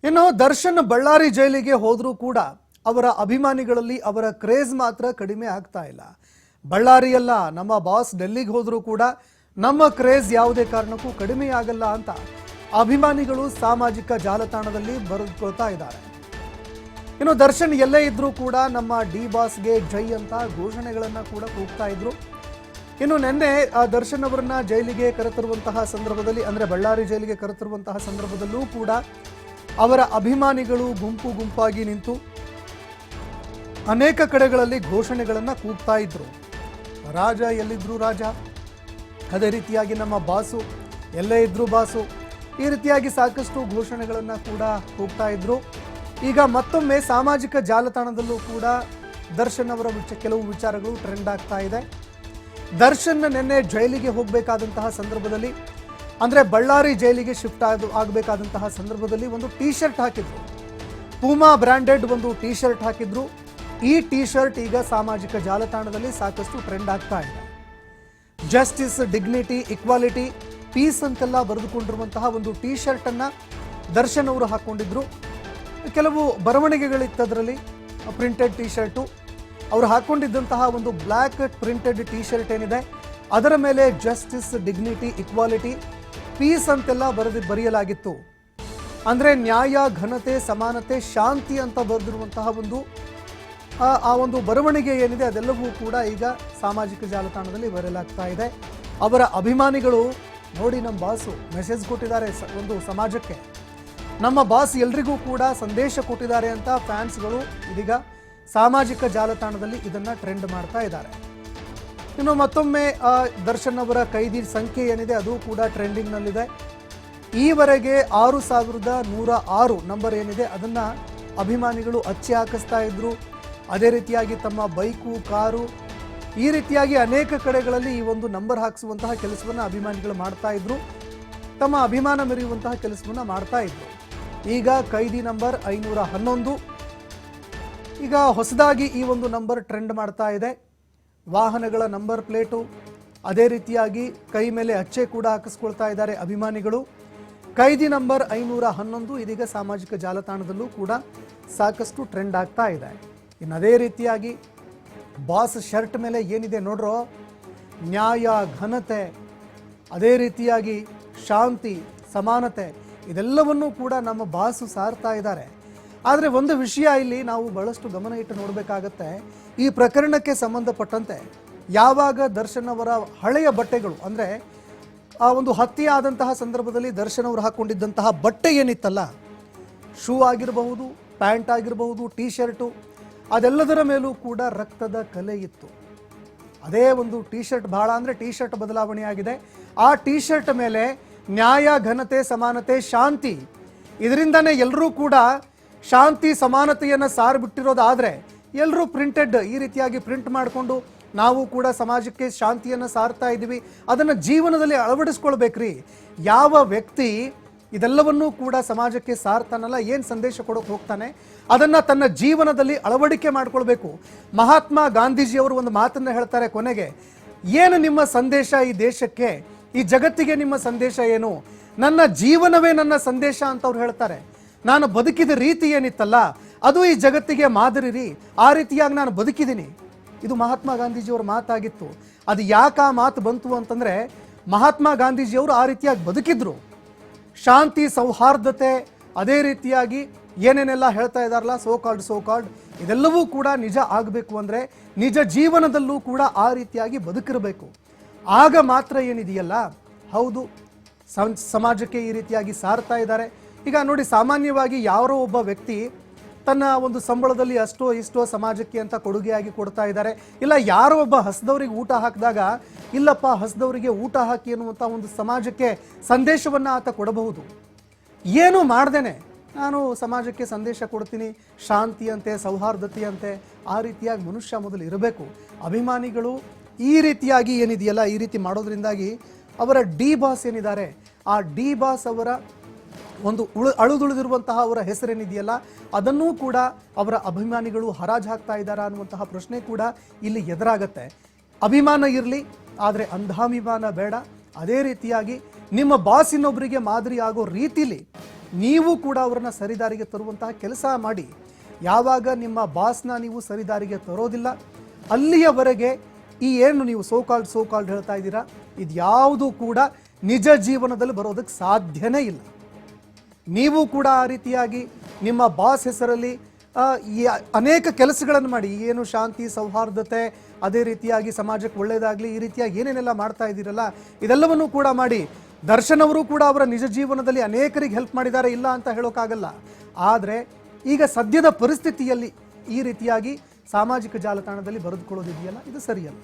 ಇನ್ನು ದರ್ಶನ್ ಬಳ್ಳಾರಿ ಜೈಲಿಗೆ ಹೋದರೂ ಕೂಡ ಅವರ ಅಭಿಮಾನಿಗಳಲ್ಲಿ ಅವರ ಕ್ರೇಜ್ ಮಾತ್ರ ಕಡಿಮೆ ಆಗ್ತಾ ಇಲ್ಲ. ಬಳ್ಳಾರಿಯಲ್ಲ, ನಮ್ಮ ಬಾಸ್ ಡೆಲ್ಲಿಗೆ ಹೋದರೂ ಕೂಡ ನಮ್ಮ ಕ್ರೇಜ್ ಯಾವುದೇ ಕಾರಣಕ್ಕೂ ಕಡಿಮೆ ಆಗಲ್ಲ ಅಂತ ಅಭಿಮಾನಿಗಳು ಸಾಮಾಜಿಕ ಜಾಲತಾಣದಲ್ಲಿ ಬರೆದುಕೊಳ್ತಾ ಇದ್ದಾರೆ. ಇನ್ನು ದರ್ಶನ್ ಎಲ್ಲೇ ಇದ್ರೂ ಕೂಡ ನಮ್ಮ ಡಿ ಬಾಸ್ಗೆ ಜೈ ಅಂತ ಘೋಷಣೆಗಳನ್ನು ಕೂಡ ಕೂಗ್ತಾ ಇದ್ರು. ಇನ್ನು ನಿನ್ನೆ ದರ್ಶನ್ ಅವರನ್ನ ಜೈಲಿಗೆ ಕರೆತರುವಂತಹ ಸಂದರ್ಭದಲ್ಲಿ, ಅಂದರೆ ಬಳ್ಳಾರಿ ಜೈಲಿಗೆ ಕರೆತರುವಂತಹ ಸಂದರ್ಭದಲ್ಲೂ ಕೂಡ ಅವರ ಅಭಿಮಾನಿಗಳು ಗುಂಪು ಗುಂಪಾಗಿ ನಿಂತು ಅನೇಕ ಕಡೆಗಳಲ್ಲಿ ಘೋಷಣೆಗಳನ್ನು ಕೂಗ್ತಾ ಇದ್ರು. ರಾಜ ಎಲ್ಲಿದ್ರು ರಾಜ, ಅದೇ ರೀತಿಯಾಗಿ ನಮ್ಮ ಬಾಸು ಎಲ್ಲೇ ಇದ್ರು ಬಾಸು, ಈ ರೀತಿಯಾಗಿ ಸಾಕಷ್ಟು ಘೋಷಣೆಗಳನ್ನು ಕೂಡ ಕೂಗ್ತಾ ಇದ್ರು. ಈಗ ಮತ್ತೊಮ್ಮೆ ಸಾಮಾಜಿಕ ಜಾಲತಾಣದಲ್ಲೂ ಕೂಡ ದರ್ಶನ್ ಅವರ ಕೆಲವು ವಿಚಾರಗಳು ಟ್ರೆಂಡ್ ಆಗ್ತಾ ಇದೆ. ದರ್ಶನ್ ನಿನ್ನೆ ಜೈಲಿಗೆ ಹೋಗಬೇಕಾದಂತಹ ಸಂದರ್ಭದಲ್ಲಿ, ಅಂದರೆ ಬಳ್ಳಾರಿ ಜೈಲಿಗೆ ಶಿಫ್ಟ್ ಆಗಬೇಕಾದಂತಹ ಸಂದರ್ಭದಲ್ಲಿ ಒಂದು ಟೀ ಶರ್ಟ್ ಹಾಕಿದ್ರು. ಪೂಮಾ ಬ್ರ್ಯಾಂಡೆಡ್ ಒಂದು ಟೀ ಶರ್ಟ್ ಹಾಕಿದ್ರು. ಈ ಟೀ ಶರ್ಟ್ ಈಗ ಸಾಮಾಜಿಕ ಜಾಲತಾಣದಲ್ಲಿ ಸಾಕಷ್ಟು ಟ್ರೆಂಡ್ ಆಗ್ತಾ ಇದೆ. ಜಸ್ಟಿಸ್, ಡಿಗ್ನಿಟಿ, ಇಕ್ವಾಲಿಟಿ, ಪೀಸ್ ಅಂತೆಲ್ಲ ಬರೆದುಕೊಂಡಿರುವಂತಹ ಒಂದು ಟೀ ಶರ್ಟ್ ಅನ್ನ ದರ್ಶನ್ ಅವರು ಹಾಕೊಂಡಿದ್ರು. ಕೆಲವು ಬರವಣಿಗೆಗಳಿತ್ತು ಅದರಲ್ಲಿ, ಪ್ರಿಂಟೆಡ್ ಟೀ ಶರ್ಟು. ಅವರು ಹಾಕೊಂಡಿದ್ದಂತಹ ಒಂದು ಬ್ಲ್ಯಾಕ್ ಪ್ರಿಂಟೆಡ್ ಟೀ ಶರ್ಟ್ ಏನಿದೆ ಅದರ ಮೇಲೆ ಜಸ್ಟಿಸ್, ಡಿಗ್ನಿಟಿ, ಇಕ್ವಾಲಿಟಿ, ಪೀಸ್ ಅಂತೆಲ್ಲ ಬರೆಯಲಾಗಿತ್ತು. ಅಂದರೆ ನ್ಯಾಯ, ಘನತೆ, ಸಮಾನತೆ, ಶಾಂತಿ ಅಂತ ಬರೆದಿರುವಂತಹ ಆ ಒಂದು ಬರವಣಿಗೆ ಏನಿದೆ ಅದೆಲ್ಲವೂ ಕೂಡ ಈಗ ಸಾಮಾಜಿಕ ಜಾಲತಾಣದಲ್ಲಿ ಬರೆಯಲಾಗ್ತಾ ಇದೆ. ಅವರ ಅಭಿಮಾನಿಗಳು ನೋಡಿ, ನಮ್ಮ ಬಾಸು ಮೆಸೇಜ್ ಕೊಟ್ಟಿದ್ದಾರೆ ಒಂದು ಸಮಾಜಕ್ಕೆ, ನಮ್ಮ ಬಾಸ್ ಎಲ್ರಿಗೂ ಕೂಡ ಸಂದೇಶ ಕೊಟ್ಟಿದ್ದಾರೆ ಅಂತ ಫ್ಯಾನ್ಸ್ಗಳು ಇದೀಗ ಸಾಮಾಜಿಕ ಜಾಲತಾಣದಲ್ಲಿ ಇದನ್ನು ಟ್ರೆಂಡ್ ಮಾಡ್ತಾ ಇದ್ದಾರೆ. ಇನ್ನು ಮತ್ತೊಮ್ಮೆ ದರ್ಶನ್ ಅವರ ಕೈದಿ ಸಂಖ್ಯೆ ಏನಿದೆ ಅದು ಕೂಡ ಟ್ರೆಂಡಿಂಗ್ನಲ್ಲಿದೆ. ಈವರೆಗೆ 6106 ನಂಬರ್ ಏನಿದೆ ಅದನ್ನು ಅಭಿಮಾನಿಗಳು ಅಚ್ಚಿ ಹಾಕಿಸ್ತಾ ಇದ್ರು. ಅದೇ ರೀತಿಯಾಗಿ ತಮ್ಮ ಬೈಕು, ಕಾರು, ಈ ರೀತಿಯಾಗಿ ಅನೇಕ ಕಡೆಗಳಲ್ಲಿ ಈ ಒಂದು ನಂಬರ್ ಹಾಕಿಸುವಂತಹ ಕೆಲಸವನ್ನು ಅಭಿಮಾನಿಗಳು ಮಾಡ್ತಾ ಇದ್ರು. ತಮ್ಮ ಅಭಿಮಾನ ಮೆರೆಯುವಂತಹ ಕೆಲಸವನ್ನು ಮಾಡ್ತಾ ಇದ್ರು. ಈಗ ಕೈದಿ ನಂಬರ್ 511. ಈಗ ಹೊಸದಾಗಿ ಈ ಒಂದು ನಂಬರ್ ಟ್ರೆಂಡ್ ಮಾಡ್ತಾ ಇದೆ. ವಾಹನಗಳ ನಂಬರ್ ಪ್ಲೇಟು, ಅದೇ ರೀತಿಯಾಗಿ ಕೈ ಮೇಲೆ ಅಚ್ಚೆ ಕೂಡ ಹಾಕಿಸ್ಕೊಳ್ತಾ ಇದ್ದಾರೆ ಅಭಿಮಾನಿಗಳು. ಕೈದಿ ನಂಬರ್ 511 ಇದೀಗ ಸಾಮಾಜಿಕ ಜಾಲತಾಣದಲ್ಲೂ ಕೂಡ ಸಾಕಷ್ಟು ಟ್ರೆಂಡ್ ಆಗ್ತಾ ಇದೆ. ಇನ್ನು ಅದೇ ರೀತಿಯಾಗಿ ಬಾಸ್ ಶರ್ಟ್ ಮೇಲೆ ಏನಿದೆ ನೋಡ್ರೋ, ನ್ಯಾಯ, ಘನತೆ, ಅದೇ ರೀತಿಯಾಗಿ ಶಾಂತಿ, ಸಮಾನತೆ, ಇದೆಲ್ಲವನ್ನೂ ಕೂಡ ನಮ್ಮ ಬಾಸು ಸಾರ್ತಾ ಇದ್ದಾರೆ. ಆದರೆ ಒಂದು ವಿಷಯ ಇಲ್ಲಿ ನಾವು ಬಹಳಷ್ಟು ಗಮನ ಇಟ್ಟು ನೋಡಬೇಕಾಗತ್ತೆ. ಈ ಪ್ರಕರಣಕ್ಕೆ ಸಂಬಂಧಪಟ್ಟಂತೆ ಯಾವಾಗ ದರ್ಶನ್ ಅವರ ಹಳೆಯ ಬಟ್ಟೆಗಳು, ಅಂದರೆ ಆ ಒಂದು ಹತ್ಯೆ ಆದಂತಹ ಸಂದರ್ಭದಲ್ಲಿ ದರ್ಶನ್ ಅವರು ಹಾಕ್ಕೊಂಡಿದ್ದಂತಹ ಬಟ್ಟೆ ಏನಿತ್ತಲ್ಲ, ಶೂ ಆಗಿರಬಹುದು, ಪ್ಯಾಂಟ್ ಆಗಿರಬಹುದು, ಟೀ ಶರ್ಟು, ಅದೆಲ್ಲದರ ಮೇಲೂ ಕೂಡ ರಕ್ತದ ಕಲೆ ಇತ್ತು. ಅದೇ ಒಂದು ಟೀ ಶರ್ಟ್ ಬಹಳ ಅಂದರೆ ಟೀ ಶರ್ಟ್ ಬದಲಾವಣೆ ಆಗಿದೆ. ಆ ಟೀ ಶರ್ಟ್ ಮೇಲೆ ನ್ಯಾಯ, ಘನತೆ, ಸಮಾನತೆ, ಶಾಂತಿ, ಇದರಿಂದನೇ ಎಲ್ಲರೂ ಕೂಡ ಶಾಂತಿ ಸಮಾನತೆಯನ್ನು ಸಾರಿಬಿಟ್ಟಿರೋದಾದರೆ ಎಲ್ಲರೂ ಪ್ರಿಂಟೆಡ್ ಈ ರೀತಿಯಾಗಿ ಪ್ರಿಂಟ್ ಮಾಡಿಕೊಂಡು ನಾವು ಕೂಡ ಸಮಾಜಕ್ಕೆ ಶಾಂತಿಯನ್ನು ಸಾರ್ತಾ ಇದ್ದೀವಿ, ಅದನ್ನು ಜೀವನದಲ್ಲಿ ಅಳವಡಿಸ್ಕೊಳ್ಬೇಕ್ರಿ. ಯಾವ ವ್ಯಕ್ತಿ ಇದೆಲ್ಲವನ್ನೂ ಕೂಡ ಸಮಾಜಕ್ಕೆ ಸಾರ್ತಾನಲ್ಲ, ಏನು ಸಂದೇಶ ಕೊಡೋಕೆ ಹೋಗ್ತಾನೆ, ಅದನ್ನು ತನ್ನ ಜೀವನದಲ್ಲಿ ಅಳವಡಿಕೆ ಮಾಡಿಕೊಳ್ಬೇಕು. ಮಹಾತ್ಮ ಗಾಂಧೀಜಿಯವರು ಒಂದು ಮಾತನ್ನು ಹೇಳ್ತಾರೆ ಕೊನೆಗೆ, ಏನು ನಿಮ್ಮ ಸಂದೇಶ ಈ ದೇಶಕ್ಕೆ, ಈ ಜಗತ್ತಿಗೆ ನಿಮ್ಮ ಸಂದೇಶ ಏನು? ನನ್ನ ಜೀವನವೇ ನನ್ನ ಸಂದೇಶ ಅಂತ ಅವ್ರು ಹೇಳ್ತಾರೆ. ನಾನು ಬದುಕಿದ ರೀತಿ ಏನಿತ್ತಲ್ಲ ಅದು ಈ ಜಗತ್ತಿಗೆ ಮಾದರಿ ರೀ, ಆ ರೀತಿಯಾಗಿ ನಾನು ಬದುಕಿದ್ದೀನಿ. ಇದು ಮಹಾತ್ಮ ಗಾಂಧೀಜಿಯವರ ಮಾತಾಗಿತ್ತು. ಅದು ಯಾಕೆ ಆ ಮಾತು ಬಂತು ಅಂತಂದರೆ, ಮಹಾತ್ಮ ಗಾಂಧೀಜಿಯವರು ಆ ರೀತಿಯಾಗಿ ಬದುಕಿದ್ರು. ಶಾಂತಿ, ಸೌಹಾರ್ದತೆ, ಅದೇ ರೀತಿಯಾಗಿ ಏನೇನೆಲ್ಲ ಹೇಳ್ತಾ ಇದ್ದಾರಲ್ಲ, ಸೋಕಾಲ್ಡ್ ಇದೆಲ್ಲವೂ ಕೂಡ ನಿಜ ಆಗಬೇಕು ಅಂದರೆ ನಿಜ ಜೀವನದಲ್ಲೂ ಕೂಡ ಆ ರೀತಿಯಾಗಿ ಬದುಕಿರಬೇಕು. ಆಗ ಮಾತ್ರ ಏನಿದೆಯಲ್ಲ, ಹೌದು ಸಮಾಜಕ್ಕೆ ಈ ರೀತಿಯಾಗಿ ಸಾರ್ತಾ ಇದ್ದಾರೆ. ಈಗ ನೋಡಿ, ಸಾಮಾನ್ಯವಾಗಿ ಯಾರೋ ಒಬ್ಬ ವ್ಯಕ್ತಿ ತನ್ನ ಒಂದು ಸಂಬಳದಲ್ಲಿ ಅಷ್ಟೋ ಇಷ್ಟೋ ಸಮಾಜಕ್ಕೆ ಅಂತ ಕೊಡುಗೆಯಾಗಿ ಕೊಡ್ತಾ ಇದ್ದಾರೆ. ಇಲ್ಲ ಯಾರೋ ಒಬ್ಬ ಹಸಿದವರಿಗೆ ಊಟ ಹಾಕಿದಾಗ, ಇಲ್ಲಪ್ಪ ಹಸಿದವರಿಗೆ ಊಟ ಹಾಕಿ ಅನ್ನುವಂಥ ಒಂದು ಸಮಾಜಕ್ಕೆ ಸಂದೇಶವನ್ನು ಆತ ಕೊಡಬಹುದು. ಏನೂ ಮಾಡ್ದೇನೆ ನಾನು ಸಮಾಜಕ್ಕೆ ಸಂದೇಶ ಕೊಡ್ತೀನಿ, ಶಾಂತಿಯಂತೆ, ಸೌಹಾರ್ದತೆಯಂತೆ, ಆ ರೀತಿಯಾಗಿ ಮನುಷ್ಯ ಮೊದಲು ಇರಬೇಕು. ಅಭಿಮಾನಿಗಳು ಈ ರೀತಿಯಾಗಿ ಏನಿದೆಯಲ್ಲ, ಈ ರೀತಿ ಮಾಡೋದ್ರಿಂದಾಗಿ ಅವರ ಡಿ ಬಾಸ್ ಏನಿದ್ದಾರೆ, ಆ ಡಿ ಬಾಸ್ ಅವರ ಒಂದು ಅಳುದುಳಿದಿರುವಂತಹ ಅವರ ಹೆಸರೇನಿದೆಯಲ್ಲ ಅದನ್ನೂ ಕೂಡ ಅವರ ಅಭಿಮಾನಿಗಳು ಹರಾಜು ಹಾಕ್ತಾ ಇದ್ದಾರಾ ಅನ್ನುವಂತಹ ಪ್ರಶ್ನೆ ಕೂಡ ಇಲ್ಲಿ ಎದುರಾಗತ್ತೆ. ಅಭಿಮಾನ ಇರಲಿ, ಆದರೆ ಅಂಧಾಭಿಮಾನ ಬೇಡ. ಅದೇ ರೀತಿಯಾಗಿ ನಿಮ್ಮ ಬಾಸ್ ಇನ್ನೊಬ್ಬರಿಗೆ ಮಾದರಿ ಆಗೋ ರೀತಿಲಿ ನೀವು ಕೂಡ ಅವರನ್ನು ಸರಿದಾರಿಗೆ ತರುವಂತಹ ಕೆಲಸ ಮಾಡಿ. ಯಾವಾಗ ನಿಮ್ಮ ಬಾಸ್ನ ನೀವು ಸರಿದಾರಿಗೆ ತರೋದಿಲ್ಲ ಅಲ್ಲಿಯವರೆಗೆ ಈ ಏನು ನೀವು ಸೋಕಾಲ್ಡ್ ಹೇಳ್ತಾ ಇದ್ದೀರಾ ಇದ್ಯಾವುದು ಕೂಡ ನಿಜ ಜೀವನದಲ್ಲಿ ಬರೋದಕ್ಕೆ ಸಾಧ್ಯನೇ ಇಲ್ಲ. ನೀವು ಕೂಡ ಆ ರೀತಿಯಾಗಿ ನಿಮ್ಮ ಬಾಸ್ ಹೆಸರಲ್ಲಿ ಈ ಅನೇಕ ಕೆಲಸಗಳನ್ನು ಮಾಡಿ, ಏನು ಶಾಂತಿ ಸೌಹಾರ್ದತೆ, ಅದೇ ರೀತಿಯಾಗಿ ಸಮಾಜಕ್ಕೆ ಒಳ್ಳೆಯದಾಗಲಿ, ಈ ರೀತಿಯಾಗಿ ಏನೇನೆಲ್ಲ ಮಾಡ್ತಾ ಇದ್ದೀರಲ್ಲ ಇದೆಲ್ಲವನ್ನೂ ಕೂಡ ಮಾಡಿ. ದರ್ಶನ್ ಅವರು ಕೂಡ ಅವರ ನಿಜ ಜೀವನದಲ್ಲಿ ಅನೇಕರಿಗೆ ಹೆಲ್ಪ್ ಮಾಡಿದ್ದಾರೆ, ಇಲ್ಲ ಅಂತ ಹೇಳೋಕ್ಕಾಗಲ್ಲ. ಆದರೆ ಈಗ ಸದ್ಯದ ಪರಿಸ್ಥಿತಿಯಲ್ಲಿ ಈ ರೀತಿಯಾಗಿ ಸಾಮಾಜಿಕ ಜಾಲತಾಣದಲ್ಲಿ ಬರೆದುಕೊಳ್ಳೋದಿದೆಯಲ್ಲ ಇದು ಸರಿಯಲ್ಲ.